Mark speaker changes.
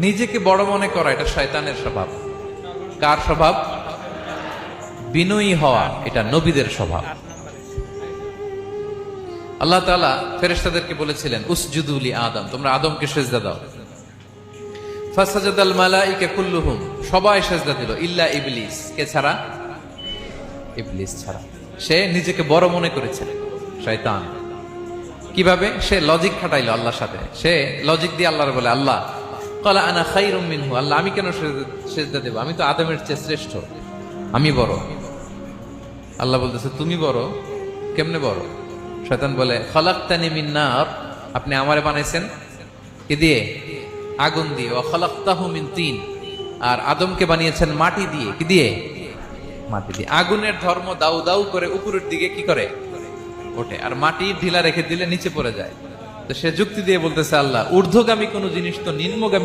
Speaker 1: নিজেকে বড় মনে করা এটা শয়তানের স্বভাব। কার স্বভাব? বিনয়ী হওয়া এটা নবীদের স্বভাব। আল্লাহ তাআলা ফেরেশতাদেরকে বলেছিলেন উসজুদু লি আদম, তোমরা আদমকে সিজদা দাও। ফাসাজাদাল মালাইকা কুল্লুহুম, সবাই সিজদা দিল ইল্লা ইবলিস, কে ছাড়া? ইবলিস ছাড়া। সে নিজেকে বড় মনে করেছে, শয়তান। কিভাবে? সে লজিক খাটাইলো আল্লাহর সাথে। সে লজিক দিয়ে আল্লাহর বলে, আল্লাহ ক্বালা আনা খায়রুম মিনহু, আল্লাহ আমি কেন সিজদা দেব? আমি তো আদমের চেয়ে শ্রেষ্ঠ, আমি বড়। আল্লাহ বলতেছে তুমি বড়? কেমনে বড়? শয়তান বলে খলাকতানি মিন নার, আপনি আমারে বানাইছেন কি দিয়ে? আগুন দিয়ে। ওয়া খলাকতাহু মিন তিন, আর আদমকে বানিয়েছেন মাটি দিয়ে। কি দিয়ে? মাটি দিয়ে। আগুনের ধর্ম দাউ দাউ করে উপরের দিকে কি করে? ওঠে, আর মাটি ঢিলা রেখে দিলে নিচে পড়ে যায়। তো সে যুক্তি দিয়ে বলতেছে আল্লাহ ঊর্ধ্বগামী কোন জিনিস তো নিম্নগামী